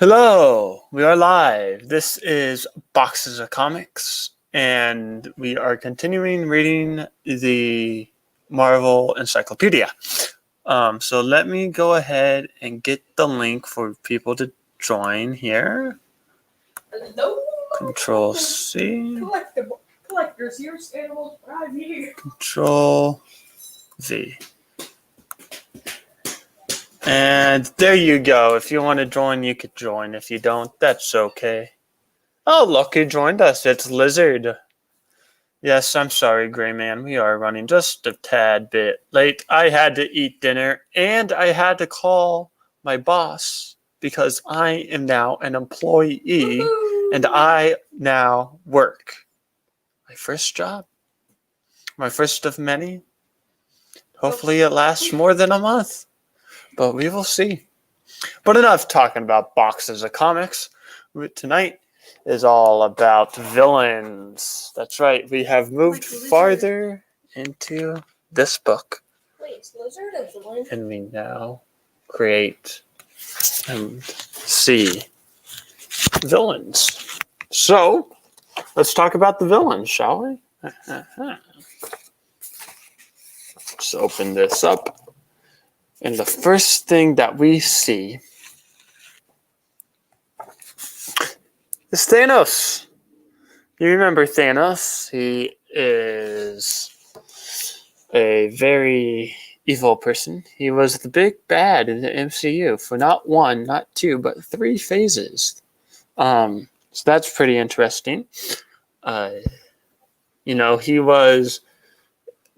Hello, we are live. This is Boxes of Comics, and we are continuing reading the Marvel Encyclopedia. So let me go ahead and get the link for people to join here. Hello. Control C. Collectors, here's animals right here. Control V. And there you go. If you want to join, you could join. If you don't, that's okay. Oh, Loki joined us. It's Lizard. Yes, I'm sorry, Gray Man. We are running just a tad bit late. I had to eat dinner, and I had to call my boss because I am now an employee, Woo-hoo! and I now work. My first job. My first of many. Hopefully it lasts more than a month, but we will see. But enough talking about boxes of comics. Tonight is all about villains. That's right. We have moved farther into this book. Wait, is Lizard a villain? And we now create and see villains. So, let's talk about the villains, shall we? Let's open this up. And the first thing that we see is Thanos. You remember Thanos? He is a very evil person. He was the big bad in the MCU for not one, not two, but 3 phases. So that's pretty interesting. He was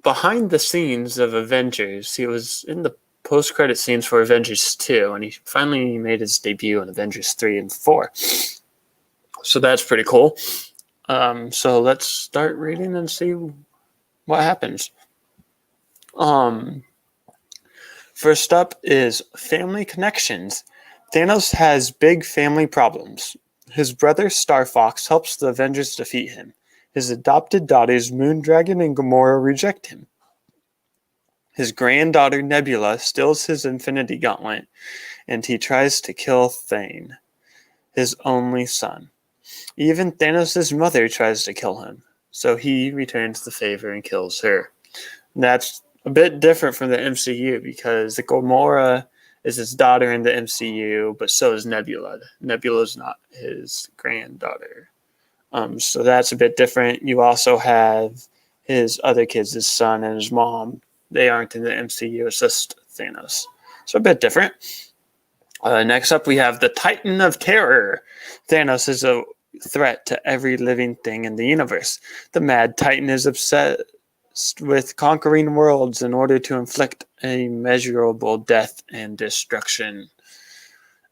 behind the scenes of Avengers. He was in the post-credit scenes for Avengers 2, and he finally made his debut in Avengers 3 and 4. So that's pretty cool. So let's start reading and see what happens. First up is family connections. Thanos has big family problems. His brother Star Fox helps the Avengers defeat him. His adopted daughters Moondragon and Gamora reject him. His granddaughter Nebula steals his Infinity Gauntlet, and he tries to kill Thane, his only son. Even Thanos' mother tries to kill him, so he returns the favor and kills her. And that's a bit different from the MCU because Gamora is his daughter in the MCU, but so is Nebula. Nebula's not his granddaughter. So that's a bit different. You also have his other kids, his son and his mom. They aren't in the MCU. It's just Thanos. So a bit different. Next up, we have the Titan of Terror. Thanos is a threat to every living thing in the universe. The Mad Titan is obsessed with conquering worlds in order to inflict immeasurable death and destruction.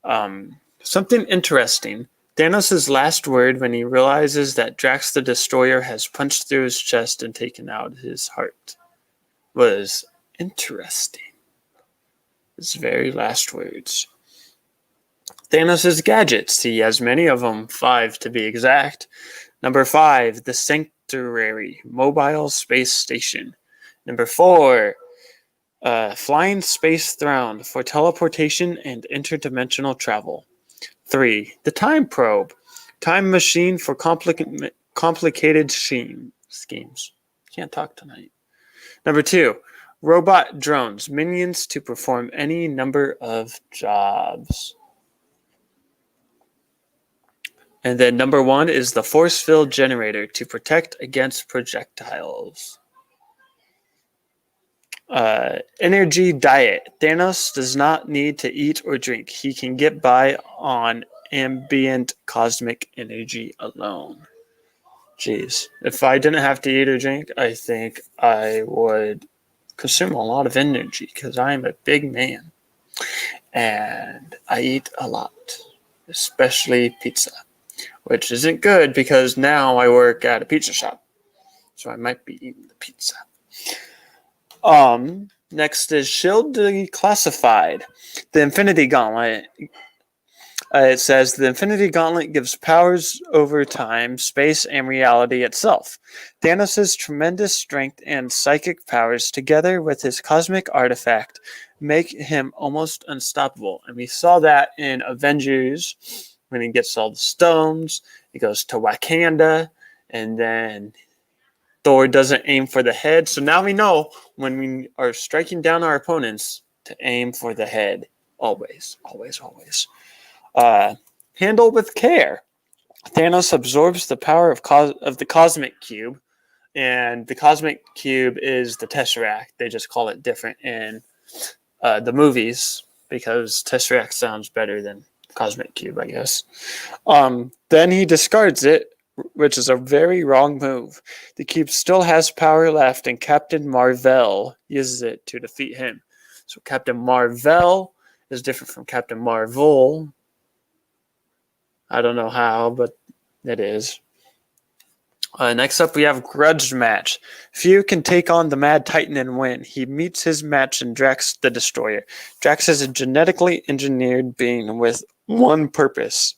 Something interesting. Thanos' last word when he realizes that Drax the Destroyer has punched through his chest and taken out his heart was interesting. His very last words. Thanos' gadgets. He has many of them, 5 to be exact. Number 5, the Sanctuary Mobile Space Station. Number 4, Flying Space Throne for teleportation and interdimensional travel. 3, the Time Probe, time machine for complicated schemes. Can't talk tonight. Number 2, robot drones, minions to perform any number of jobs. And then number 1 is the force field generator to protect against projectiles. Energy diet. Thanos does not need to eat or drink. He can get by on ambient cosmic energy alone. Jeez. If I didn't have to eat or drink, I think I would consume a lot of energy because I'm a big man. And I eat a lot, especially pizza, which isn't good because now I work at a pizza shop. So I might be eating the pizza. Next is Shield Declassified. The Infinity Gauntlet. It says the Infinity Gauntlet gives powers over time, space, and reality itself. Thanos' tremendous strength and psychic powers, together with his cosmic artifact, make him almost unstoppable. And we saw that in Avengers when he gets all the stones. He goes to Wakanda, and then Thor doesn't aim for the head. So now we know when we are striking down our opponents to aim for the head. Always, always, always. Handle with care. Thanos absorbs the power of the Cosmic Cube, and the Cosmic Cube is the Tesseract. They just call it different in the movies because Tesseract sounds better than Cosmic Cube, I guess. Then he discards it, which is a very wrong move. The cube still has power left, and Captain Marvel uses it to defeat him. So Captain Marvel is different from Captain Marvel. I don't know how, but it is. Next up, we have Grudge Match. Few can take on the Mad Titan and win. He meets his match in Drax the Destroyer. Drax is a genetically engineered being with one purpose: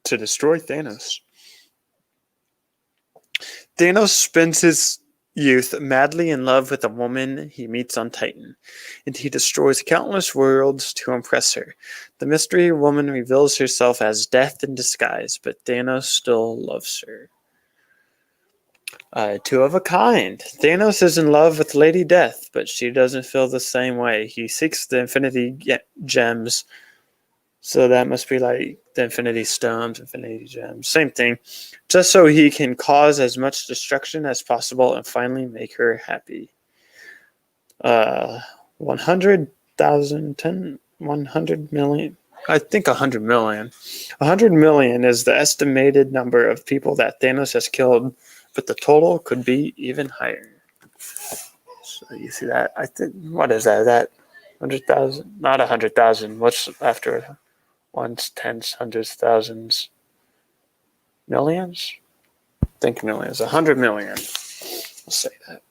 to destroy Thanos. Thanos spends his youth madly in love with a woman he meets on Titan, and he destroys countless worlds to impress her. The mystery woman reveals herself as Death in disguise, but Thanos still loves her. Two of a kind. Thanos is in love with Lady Death, but she doesn't feel the same way. He seeks the Infinity Gems. So that must be like the Infinity Stones, Infinity Gems, same thing. Just so he can cause as much destruction as possible and finally make her happy. 100,000, 100 million. I think 100 million. 100 million is the estimated number of people that Thanos has killed, but the total could be even higher. So you see that? I think, what is that? That 100,000? Not 100,000. What's after ones, tens, hundreds, thousands, millions? I think millions. 100 million. I'll say that.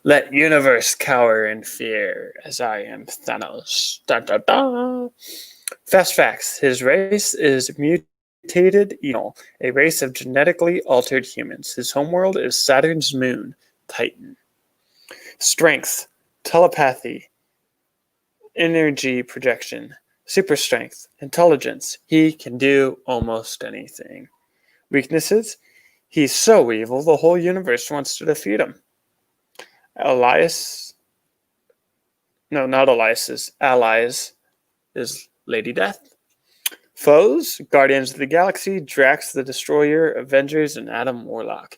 Let universe cower in fear, as I am Thanos. Da, da, da. Fast facts. His race is mutated evil, a race of genetically altered humans. His homeworld is Saturn's moon, Titan. Strength, telepathy, energy projection, super strength, intelligence. He can do almost anything. Weaknesses, he's so evil the whole universe wants to defeat him. Allies is Lady Death. Foes, Guardians of the Galaxy, Drax the Destroyer, Avengers, and Adam Warlock.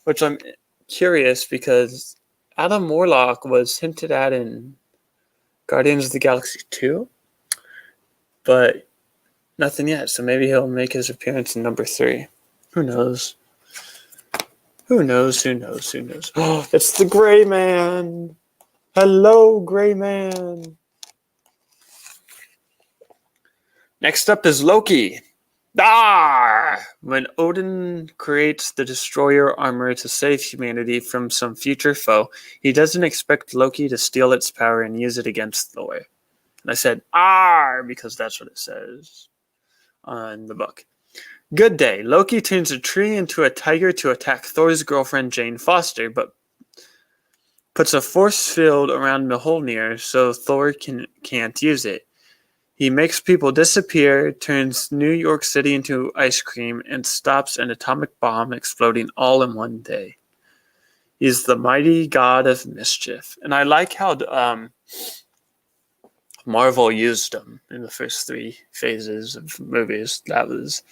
Which I'm curious because Adam Warlock was hinted at in Guardians of the Galaxy 2, but nothing yet. So maybe he'll make his appearance in number 3. Who knows? Who knows? Oh, it's the Gray Man. Hello, Gray Man. Next up is Loki. When Odin creates the Destroyer armor to save humanity from some future foe, he doesn't expect Loki to steal its power and use it against Thor. And I said, because that's what it says in the book. Good day. Loki turns a tree into a tiger to attack Thor's girlfriend Jane Foster, but puts a force field around Mjolnir so Thor can't use it. He makes people disappear, turns New York City into ice cream, and stops an atomic bomb exploding all in one day. He's the mighty god of mischief. And I like how Marvel used him in the first 3 phases of movies. That was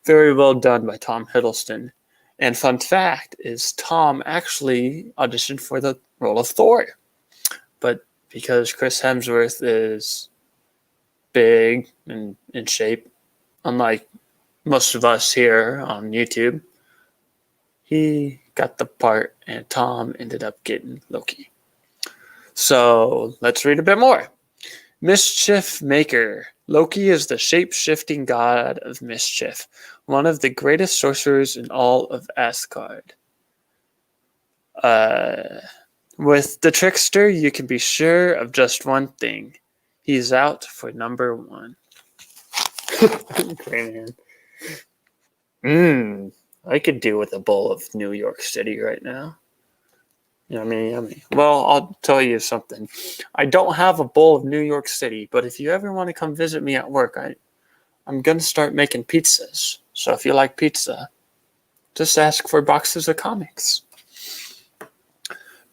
very well done by Tom Hiddleston. And fun fact is Tom actually auditioned for the role of Thor. But because Chris Hemsworth is big and in shape, unlike most of us here on YouTube, he got the part and Tom ended up getting Loki. So let's read a bit more. Mischief Maker. Loki is the shape-shifting god of mischief, one of the greatest sorcerers in all of Asgard. With the trickster, you can be sure of just one thing. He's out for number 1. Great, man. I could do with a bowl of New York City right now. Yummy, yummy. Well, I'll tell you something. I don't have a bowl of New York City, but if you ever want to come visit me at work, I'm going to start making pizzas. So if you like pizza, just ask for boxes of comics.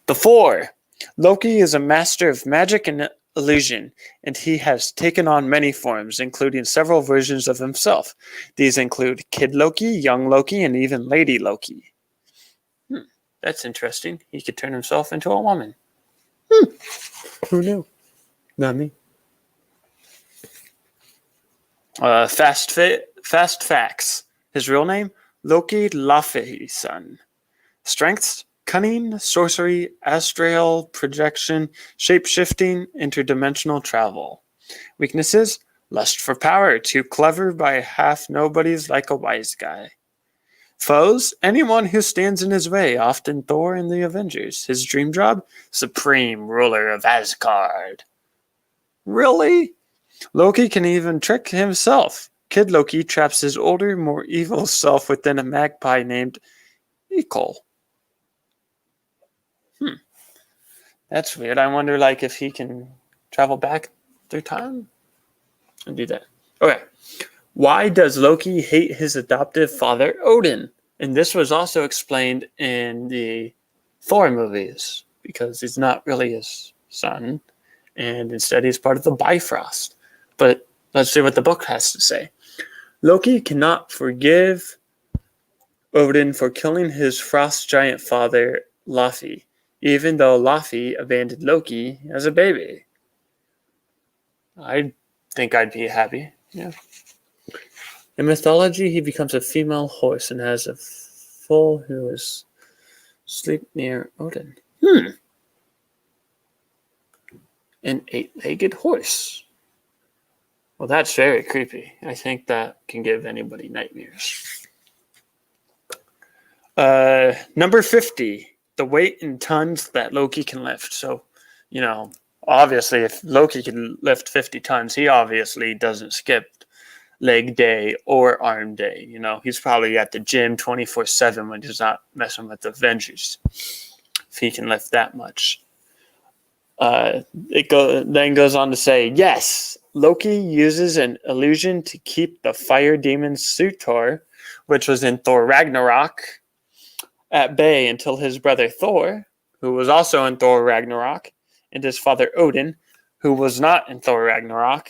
The 4. Loki is a master of magic and illusion, and he has taken on many forms, including several versions of himself. These include Kid Loki, Young Loki, and even Lady Loki. That's interesting. He could turn himself into a woman. Who knew? Not me. Fast facts. His real name? Loki Laufeyson. Strengths? Cunning, sorcery, astral projection, shape-shifting, interdimensional travel. Weaknesses? Lust for power, too clever by half nobodies like a wise guy. Foes? Anyone who stands in his way, often Thor and the Avengers. His dream job? Supreme ruler of Asgard. Really? Loki can even trick himself. Kid Loki traps his older, more evil self within a magpie named Ekel. That's weird. I wonder, if he can travel back through time and do that. Okay. Why does Loki hate his adoptive father, Odin? And this was also explained in the Thor movies, because he's not really his son, and instead he's part of the Bifrost. But let's see what the book has to say. Loki cannot forgive Odin for killing his frost giant father, Laufey, even though Laufey abandoned Loki as a baby. I think I'd be happy. Yeah. In mythology, he becomes a female horse and has a foal who is asleep near Odin. An 8-legged horse. Well, that's very creepy. I think that can give anybody nightmares. Number 50. The weight in tons that Loki can lift. So, obviously, if Loki can lift 50 tons, he obviously doesn't skip leg day or arm day. He's probably at the gym 24/7 when he's not messing with the Avengers. If he can lift that much. It then goes on to say, yes, Loki uses an illusion to keep the fire demon Surtur, which was in Thor Ragnarok, at bay until his brother Thor, who was also in Thor Ragnarok, and his father Odin, who was not in Thor Ragnarok,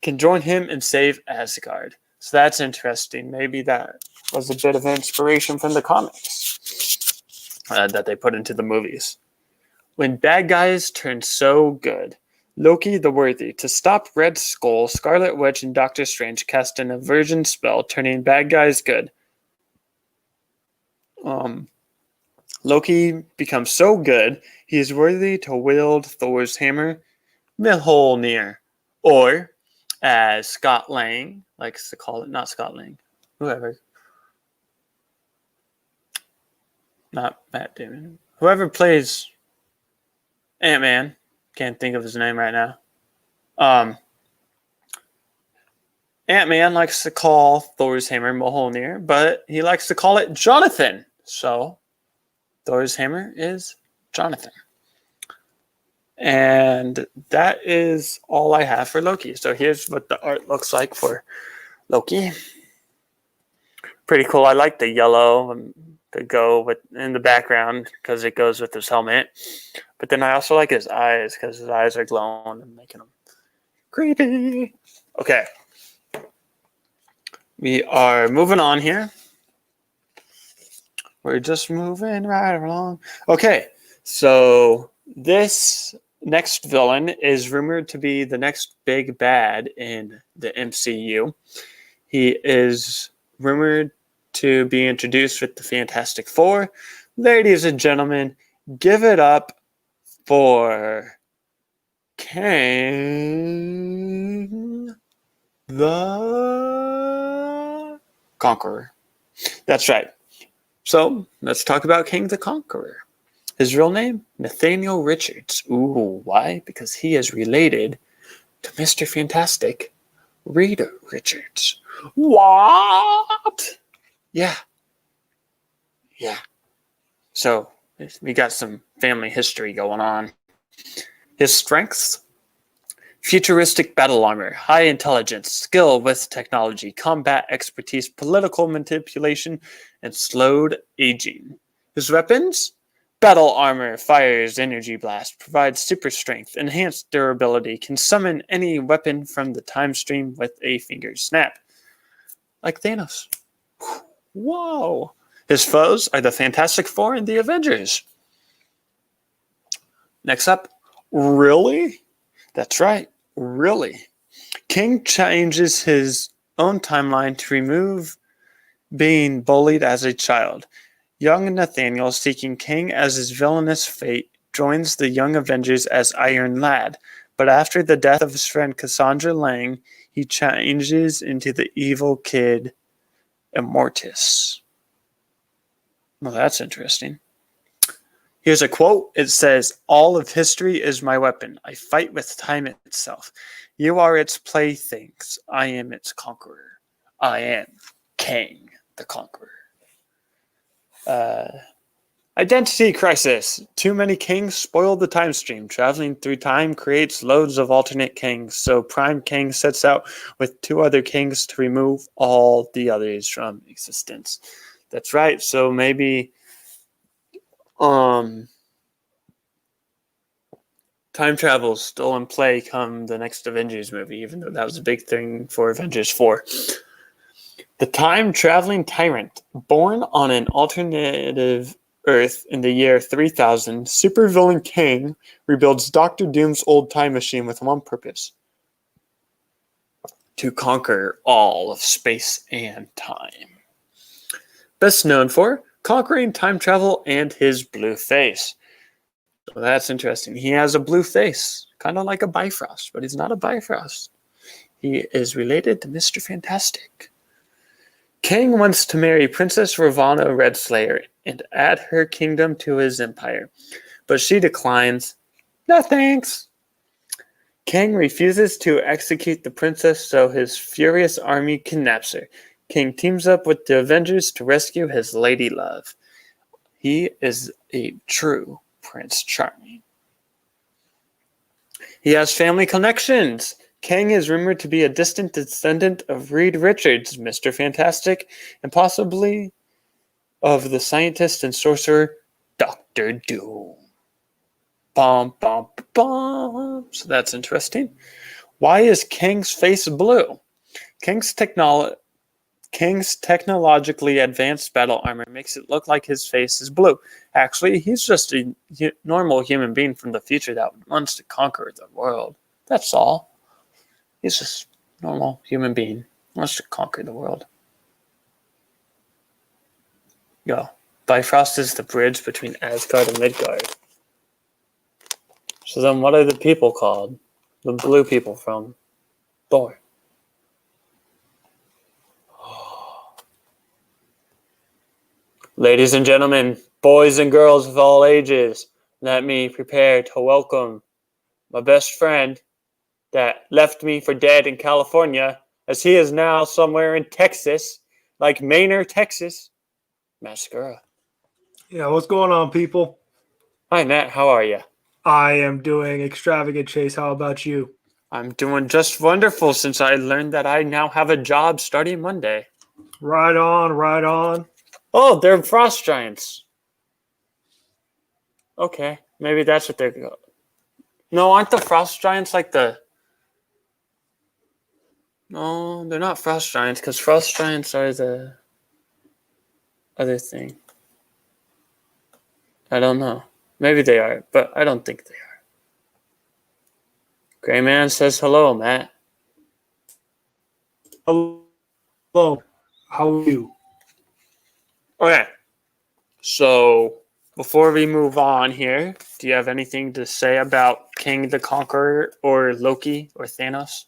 can join him and save Asgard. So that's interesting. Maybe that was a bit of inspiration from the comics that they put into the movies. When bad guys turn so good, Loki the Worthy, to stop Red Skull, Scarlet Witch, and Doctor Strange cast an aversion spell, turning bad guys good. Loki becomes so good, he is worthy to wield Thor's hammer, Mjolnir, or, as Scott Lang likes to call it, not Scott Lang, whoever, not Matt Damon, whoever plays Ant-Man, can't think of his name right now. Ant-Man likes to call Thor's hammer Mjolnir, but he likes to call it Jonathan. So Thor's hammer is Jonathan. And that is all I have for Loki. So here's what the art looks like for Loki. Pretty cool. I like the yellow to go with in the background because it goes with his helmet. But then I also like his eyes because his eyes are glowing and making them creepy. Okay. We are moving on here. We're just moving right along. Okay, so this next villain is rumored to be the next big bad in the MCU. He is rumored to be introduced with the Fantastic Four. Ladies and gentlemen, give it up for Kang the Conqueror. That's right. So, let's talk about King the Conqueror. His real name? Nathaniel Richards. Ooh, why? Because he is related to Mr. Fantastic, Reed Richards. What? Yeah. Yeah. So we got some family history going on. His strengths: futuristic battle armor, high intelligence, skill with technology, combat expertise, political manipulation, and slowed aging. His weapons: battle armor, fires energy blast, provides super strength, enhanced durability, can summon any weapon from the time stream with a finger snap. Like Thanos. Whoa. His foes are the Fantastic Four and the Avengers. Next up, really? That's right, really. King changes his own timeline to remove being bullied as a child. Young Nathaniel, seeking King as his villainous fate, joins the Young Avengers as Iron Lad, but after the death of his friend Cassandra Lang, he changes into the evil kid Immortus. Well, that's interesting. Here's a quote. It says, "All of history is my weapon. I fight with time itself. You are its playthings. I am its conqueror. I am King the Conqueror." Identity crisis. Too many kings spoil the time stream. Traveling through time creates loads of alternate kings. So Prime King sets out with 2 other kings to remove all the others from existence. That's right. So maybe time travel is still in play come the next Avengers movie, even though that was a big thing for Avengers 4. The time-traveling tyrant, born on an alternative Earth in the year 3000, supervillain Kang rebuilds Doctor Doom's old time machine with one purpose: to conquer all of space and time. Best known for conquering time travel and his blue face. So that's interesting. He has a blue face, kind of like a Bifrost, but he's not a Bifrost. He is related to Mr. Fantastic. Kang wants to marry Princess Ravonna Redslayer and add her kingdom to his empire, but she declines. No thanks. Kang refuses to execute the princess, so his furious army kidnaps her. King teams up with the Avengers to rescue his lady love. He is a true Prince Charming. He has family connections. Kang is rumored to be a distant descendant of Reed Richards, Mr. Fantastic, and possibly of the scientist and sorcerer Dr. Doom. Bum, bum, bum. So that's interesting. Why is Kang's face blue? Kang's technologically advanced battle armor makes it look like his face is blue. Actually, he's just a normal human being from the future that wants to conquer the world. That's all. He's just a normal human being who wants to conquer the world. Yo, Bifrost is the bridge between Asgard and Midgard. So then what are the people called? The blue people from Thor. Ladies and gentlemen, boys and girls of all ages, let me prepare to welcome my best friend that left me for dead in California, as he is now somewhere in Texas, like Manor, Texas, Mascara. Yeah, what's going on, people? Hi, Matt. How are you? I am doing extravagant, Chase. How about you? I'm doing just wonderful since I learned that I now have a job starting Monday. Right on, right on. Oh, they're frost giants. Okay, maybe that's what they're called. No, aren't the frost giants like the... No, they're not frost giants, because frost giants are the other thing. I don't know. Maybe they are, but I don't think they are. Gray Man says hello, Matt. Hello. How are you? Okay. So, before we move on here, do you have anything to say about King the Conqueror or Loki or Thanos?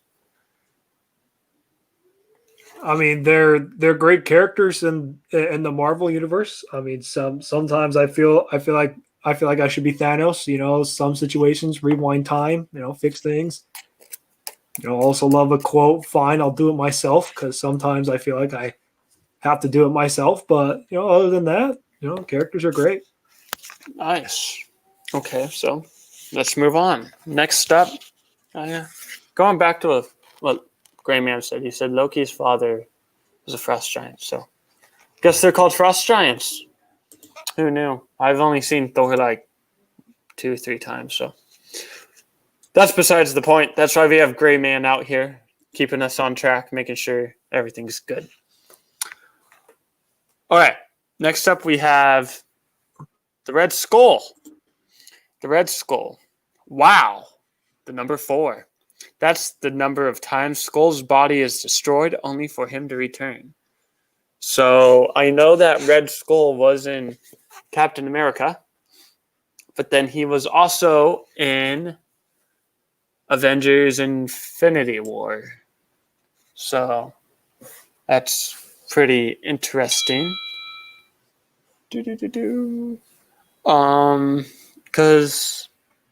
I mean, they're great characters in the Marvel universe. I mean, sometimes I feel like I should be Thanos. You know, some situations, rewind time. You know, fix things. Also love a quote. Fine, I'll do it myself because sometimes I feel like I have to do it myself. But other than that, characters are great. Nice. Okay, so let's move on. Next up, going back to what Gray Man said. He said Loki's father was a frost giant. So guess they're called frost giants. Who knew? I've only seen Thor like 2 or 3 times. So that's besides the point. That's why we have Gray Man out here, keeping us on track, making sure everything's good. All right. Next up, we have the Red Skull. The Red Skull. Wow. The number 4. That's the number of times Skull's body is destroyed only for him to return. So I know that Red Skull was in Captain America, but then he was also in Avengers Infinity War. So that's pretty interesting. Because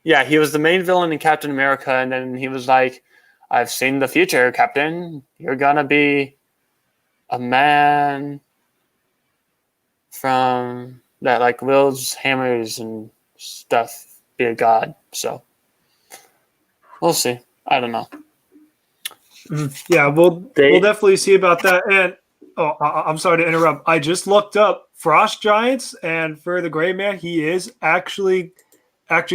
he was the main villain in Captain America, and then he was like, I've seen the future, Captain. You're gonna be a man from that like wields hammers and stuff, be a god. So we'll see. I don't know. Yeah, we'll definitely see about that. And I'm sorry to interrupt. I just looked up frost giants, and for the Gray Man, he is actually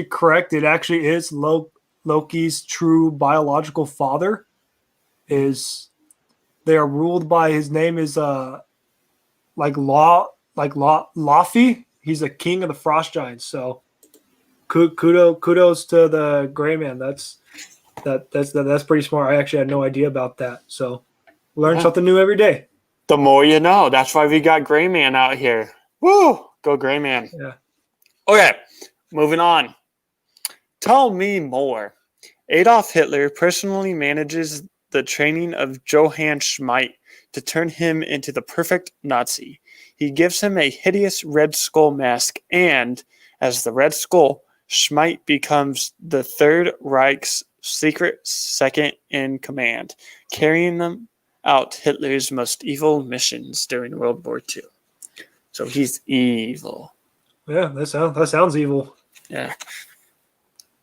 correct. It actually is Loki's true biological father. They are ruled by his name is Laufey. He's a king of the frost giants. So kudos to the Gray Man. That's pretty smart. I actually had no idea about that. So learn something new every day. The more you know. That's why we got Gray Man out here. Woo! Go Gray Man. Yeah. Okay, moving on. Tell me more. Adolf Hitler personally manages the training of Johann Schmidt to turn him into the perfect Nazi. He gives him a hideous Red Skull mask, and as the Red Skull, Schmidt becomes the Third Reich's secret second in command, carrying them out Hitler's most evil missions during World War II. So he's evil. Yeah, that sounds evil. Yeah.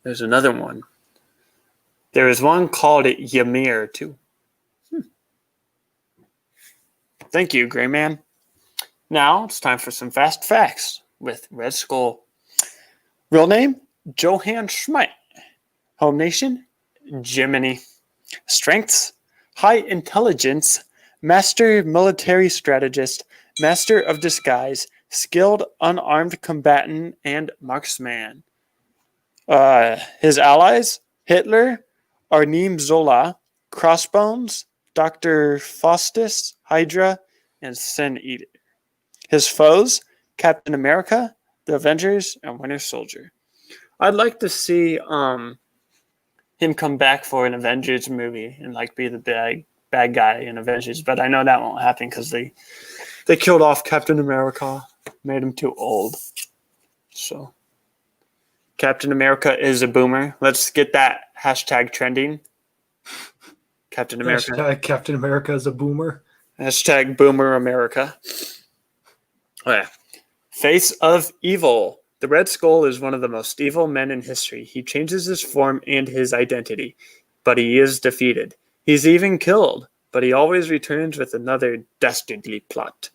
There's another one. There is one called Ymir, too. Thank you, Gray Man. Now it's time for some fast facts with Red Skull. Real name, Johann Schmidt. Home nation, Germany. Strengths, high intelligence, master military strategist, master of disguise, skilled unarmed combatant, and marksman. His allies, Hitler, Arnim Zola, Crossbones, Dr. Faustus, Hydra, and Sin Eater. His foes, Captain America, the Avengers, and Winter Soldier. I'd like to see him come back for an Avengers movie and like be the bad guy in Avengers, but I know that won't happen because they killed off Captain America, made him too old. So Captain America is a boomer. Let's get that hashtag trending. Captain America. Hashtag Captain America is a boomer. Hashtag Boomer America. Oh, yeah. Face of Evil. The Red Skull is one of the most evil men in history. He changes his form and his identity, but he is defeated. He's even killed, but he always returns with another dastardly plot.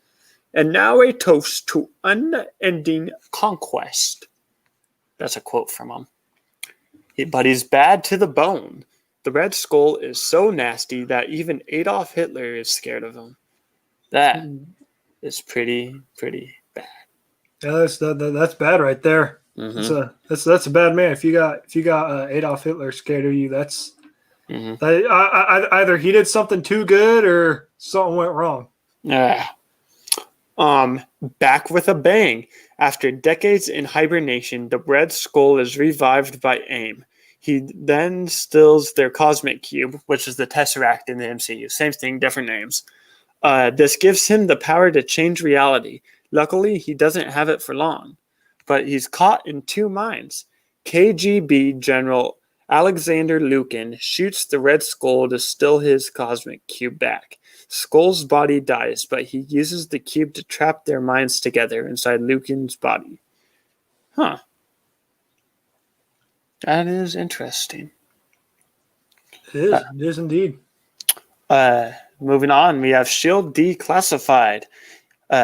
And now a toast to unending conquest. That's a quote from him. But he's bad to the bone. The Red Skull is so nasty that even Adolf Hitler is scared of him. That is pretty bad. Yeah, that's bad right there. Mm-hmm. That's a bad man. If you got Adolf Hitler scared of you, that's either he did something too good or something went wrong. Yeah. Back with a bang. After decades in hibernation, the Red Skull is revived by AIM. He then steals their cosmic cube, which is the Tesseract in the MCU. Same thing, different names. This gives him the power to change reality. Luckily, he doesn't have it for long. But he's caught in two minds. KGB General Alexander Lukin shoots the Red Skull to steal his cosmic cube back. Skull's body dies, but he uses the cube to trap their minds together inside Lukin's body. Huh. That is interesting. It is. It is indeed. Moving on, we have S.H.I.E.L.D. declassified.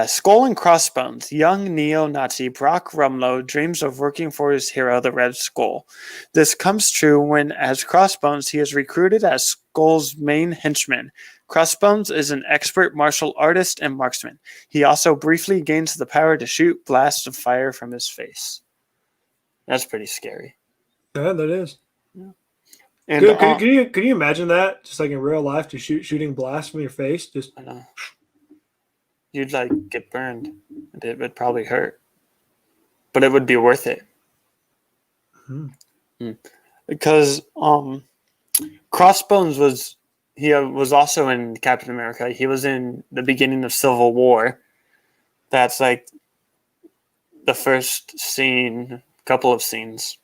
Skull and Crossbones. Young neo-Nazi Brock Rumlow dreams of working for his hero, the Red Skull. This comes true when, as Crossbones, he is recruited as Skull's main henchman. Crossbones is an expert martial artist and marksman. He also briefly gains the power to shoot blasts of fire from his face. That's pretty scary. Yeah, that is. Yeah. And could you imagine that? Just like in real life, just shooting blasts from your face? Just I know. You'd like get burned, and it would probably hurt, but it would be worth it. Because Crossbones was also in Captain America. He was in the beginning of Civil War. That's like the first scene, couple of scenes,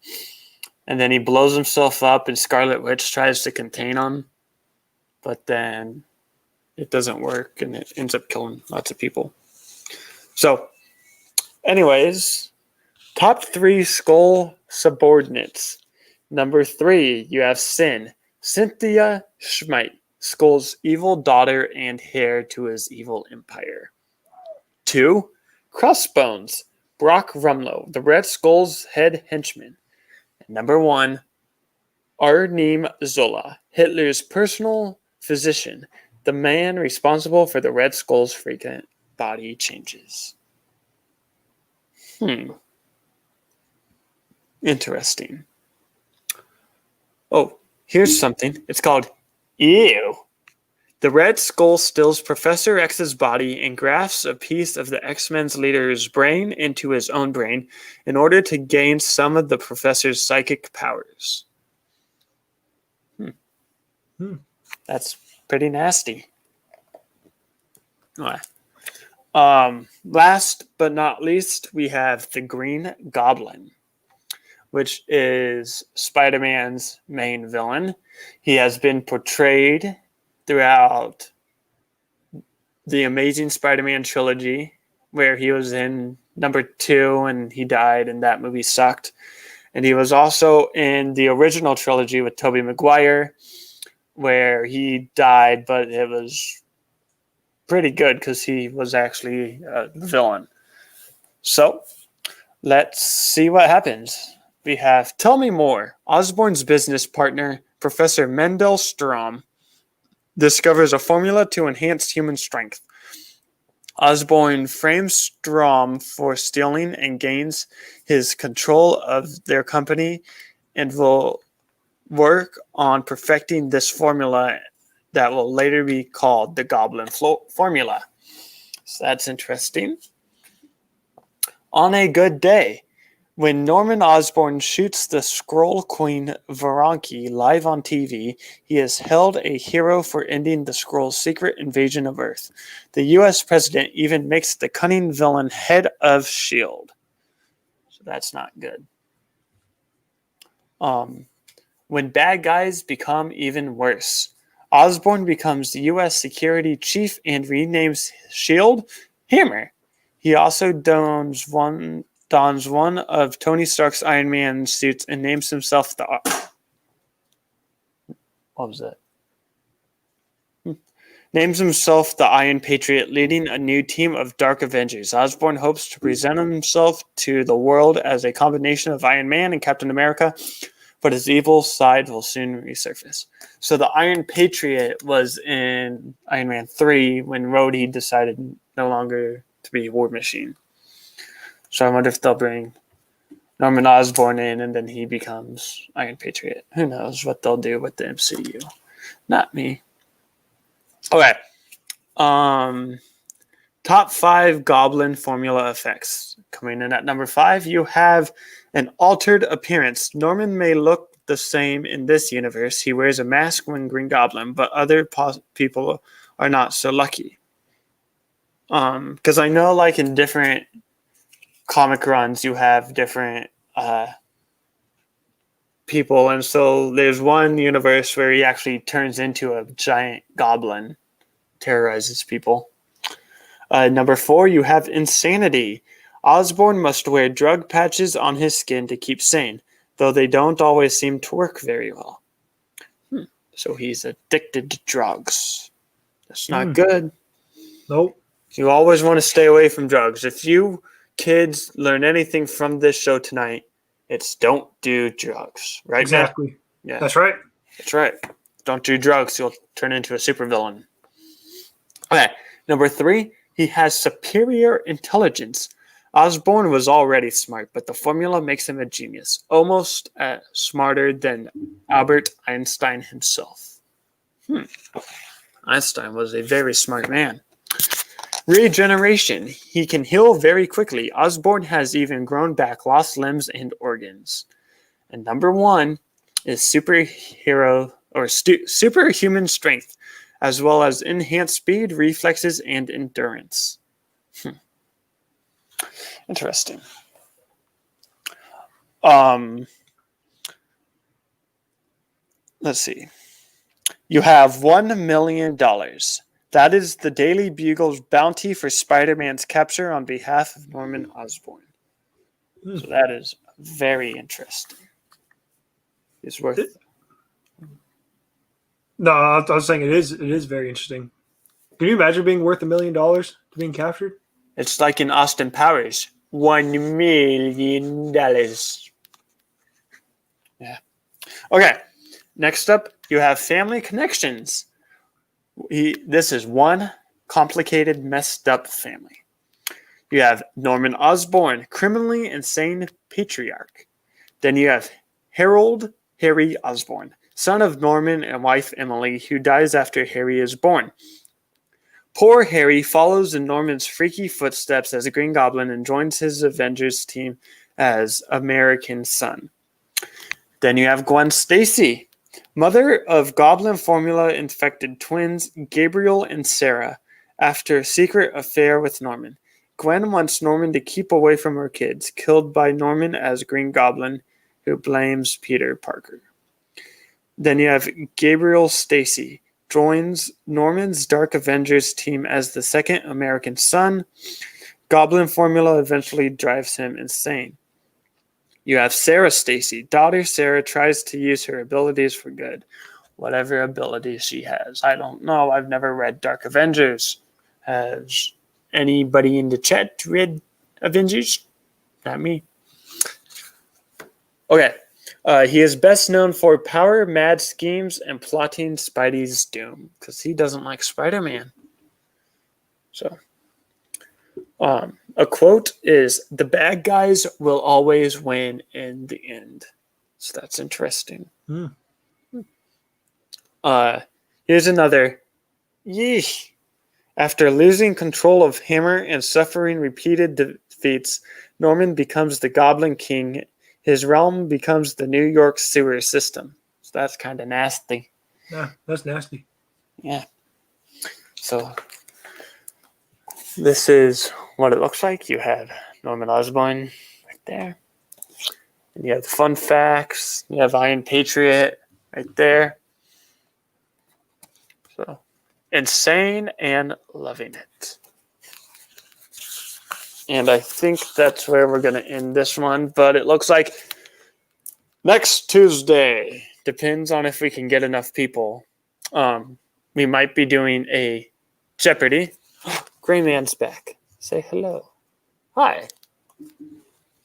and then he blows himself up, and Scarlet Witch tries to contain him, but then it doesn't work, and it ends up killing lots of people. So, anyways, top 3 Skull subordinates. Number 3, you have Sin. Cynthia Schmite, Skull's evil daughter and heir to his evil empire. 2, Crossbones. Brock Rumlow, the Red Skull's head henchman. And number 1, Arnim Zola, Hitler's personal physician. The man responsible for the Red Skull's frequent body changes. Interesting. Oh, here's something. It's called Ew. The Red Skull steals Professor X's body and grafts a piece of the X-Men's leader's brain into his own brain in order to gain some of the professor's psychic powers. That's pretty nasty. Last but not least, we have the Green Goblin, which is Spider-Man's main villain. He has been portrayed throughout the Amazing Spider-Man trilogy, where he was in number 2 and he died and that movie sucked. And he was also in the original trilogy with Tobey Maguire, where he died, but it was pretty good because he was actually the villain. So, let's see what happens. We have Tell Me More. Osborn's business partner, Professor Mendel Sturm, discovers a formula to enhance human strength. Osborn frames Sturm for stealing and gains his control of their company and will work on perfecting this formula that will later be called the Goblin Formula. So that's interesting. On a Good Day, when Norman Osborn shoots the Skrull Queen Varanki live on TV, he is hailed a hero for ending the Skrull's secret invasion of Earth. The U.S. president even makes the cunning villain head of S.H.I.E.L.D. So that's not good. When bad guys become even worse, Osborn becomes the U.S. security chief and renames S.H.I.E.L.D. Hammer. He also dons one of Tony Stark's Iron Man suits and names himself the... What was that? Names himself the Iron Patriot, leading a new team of Dark Avengers. Osborn hopes to present himself to the world as a combination of Iron Man and Captain America, but his evil side will soon resurface. So the Iron Patriot was in Iron Man 3 when Rhodey decided no longer to be War Machine. So I wonder if they'll bring Norman Osborn in and then he becomes Iron Patriot. Who knows what they'll do with the MCU. Not me. Okay. Top 5 Goblin formula effects. Coming in at number 5, you have an altered appearance. Norman may look the same in this universe. He wears a mask when Green Goblin, but other people are not so lucky. Because I know, like, in different comic runs, you have different people, and so there's one universe where he actually turns into a giant goblin, terrorizes people. Number 4, you have insanity. Osborn must wear drug patches on his skin to keep sane, though they don't always seem to work very well. So he's addicted to drugs. That's not good. Nope. You always want to stay away from drugs. If you kids learn anything from this show tonight, it's don't do drugs. Right, Exactly. Matt? Yeah. That's right. That's right. Don't do drugs. You'll turn into a supervillain. Okay. Number 3, he has superior intelligence. Osborn was already smart, but the formula makes him a genius, almost smarter than Albert Einstein himself. Einstein was a very smart man. Regeneration. He can heal very quickly. Osborn has even grown back lost limbs and organs. And number 1 is superhuman strength, as well as enhanced speed, reflexes, and endurance. Interesting. Let's see. You have $1 million. That is the Daily Bugle's bounty for Spider-Man's capture on behalf of Norman Osborn. So that is very interesting. It's worth it. No, I was saying it is very interesting. Can you imagine being worth $1 million to being captured? It's like in Austin Powers. $1 million. Yeah. Okay. Next up, you have family connections. This is one complicated, messed up family. You have Norman Osborn, criminally insane patriarch. Then you have Harold Harry Osborn, son of Norman and wife Emily, who dies after Harry is born. Poor Harry follows in Norman's freaky footsteps as a Green Goblin and joins his Avengers team as American Son. Then you have Gwen Stacy, mother of Goblin formula-infected twins Gabriel and Sarah, after a secret affair with Norman. Gwen wants Norman to keep away from her kids, killed by Norman as Green Goblin, who blames Peter Parker. Then you have Gabriel Stacy, joins Norman's Dark Avengers team as the second American Son. Goblin formula eventually drives him insane. You have Sarah Stacy. Daughter Sarah tries to use her abilities for good. Whatever abilities she has. I don't know. I've never read Dark Avengers. Has anybody in the chat read Avengers? Not me. Okay. He is best known for power, mad schemes, and plotting Spidey's doom. Because he doesn't like Spider-Man. So... a quote is, "The bad guys will always win in the end." So that's interesting. Here's another. Yeesh. After losing control of Hammer and suffering repeated defeats, Norman becomes the Goblin King. His realm becomes the New York sewer system. So that's kind of nasty. Yeah, that's nasty. Yeah. So... this is what it looks like. You have Norman Osborn right there. And you have the fun facts. You have Iron Patriot right there. So, insane and loving it. And I think that's where we're going to end this one. But it looks like next Tuesday, depends on if we can get enough people. We might be doing a Jeopardy. Gray Man's back. Say hello. Hi.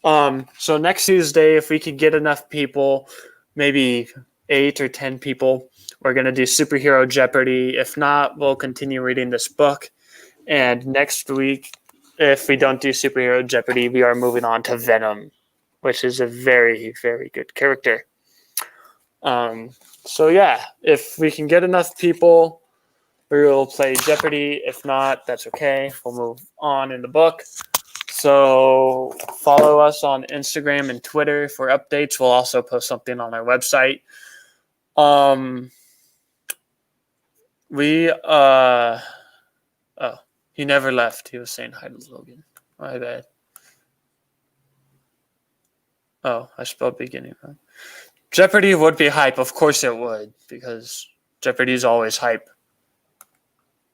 So next Tuesday, if we could get enough people, maybe 8 or 10 people, we're going to do Superhero Jeopardy. If not, we'll continue reading this book. And next week, if we don't do Superhero Jeopardy, we are moving on to Venom, which is a very, very good character. So yeah, if we can get enough people, we will play Jeopardy. If not, that's okay. We'll move on in the book. So follow us on Instagram and Twitter for updates. We'll also post something on our website. He never left. He was saying hi to Logan. My bad. Oh, I spelled beginning wrong. Jeopardy would be hype. Of course it would, because Jeopardy is always hype.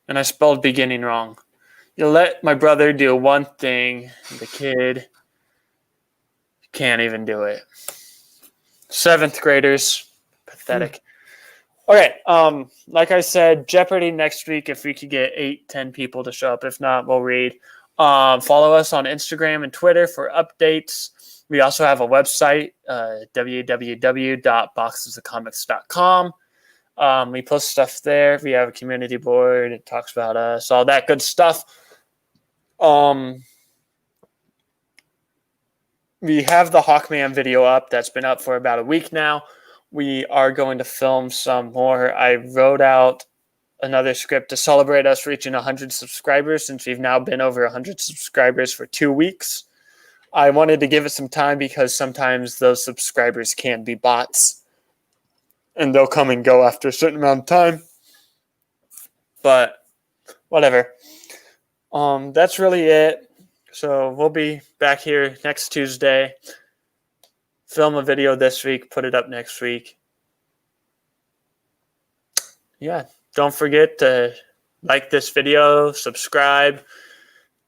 And I spelled beginning wrong. You let my brother do one thing, the kid can't even do it. 7th graders, pathetic. Okay, like I said, Jeopardy next week if we could get 8-10 people to show up. If not, we'll read. Follow us on Instagram and Twitter for updates. We also have a website, www.boxesofcomics.com. We post stuff there. We have a community board. It talks about us, all that good stuff. We have the Hawkman video up. That's been up for about a week now. We are going to film some more. I wrote out another script to celebrate us reaching 100 subscribers, since we've now been over 100 subscribers for 2 weeks. I wanted to give it some time because sometimes those subscribers can be bots and they'll come and go after a certain amount of time. But whatever. That's really it. So we'll be back here next Tuesday. Film a video this week, put it up next week. Yeah, don't forget to like this video, subscribe,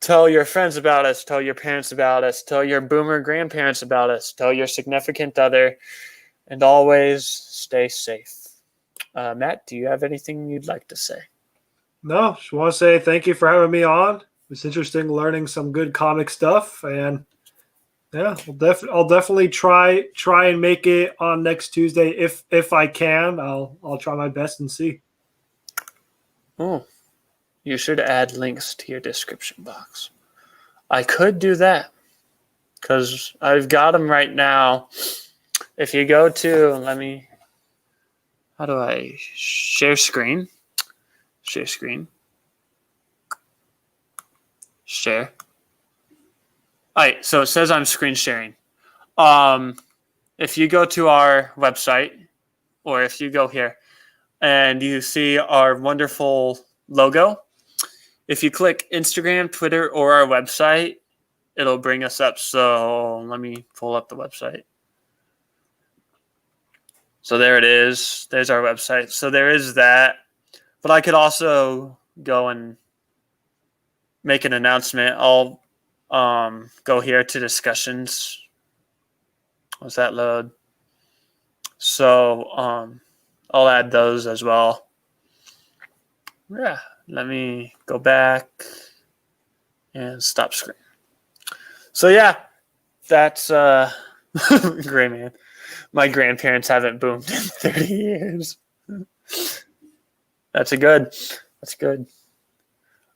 tell your friends about us, tell your parents about us, tell your boomer grandparents about us, tell your significant other, and always stay safe. Matt, do you have anything you'd like to say? No, just want to say thank you for having me on. It's interesting learning some good comic stuff, and yeah, I'll definitely try and make it on next Tuesday if I can. I'll try my best and see. Oh, you should add links to your description box. I could do that because I've got them right now. If you go to, how do I share screen? Share screen. Share. All right, so it says I'm screen sharing. If you go to our website, or if you go here and you see our wonderful logo, if you click Instagram, Twitter, or our website, it'll bring us up. So let me pull up the website. So there it is. There's our website. So there is that. But I could also go and make an announcement. I'll go here to discussions. What's that load? So I'll add those as well. Yeah, let me go back and stop screen. So yeah, that's great, man. My grandparents haven't boomed in 30 years. That's good.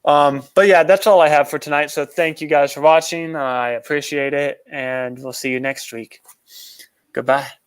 But yeah, that's all I have for tonight. So thank you guys for watching. I appreciate it, and we'll see you next week. Goodbye.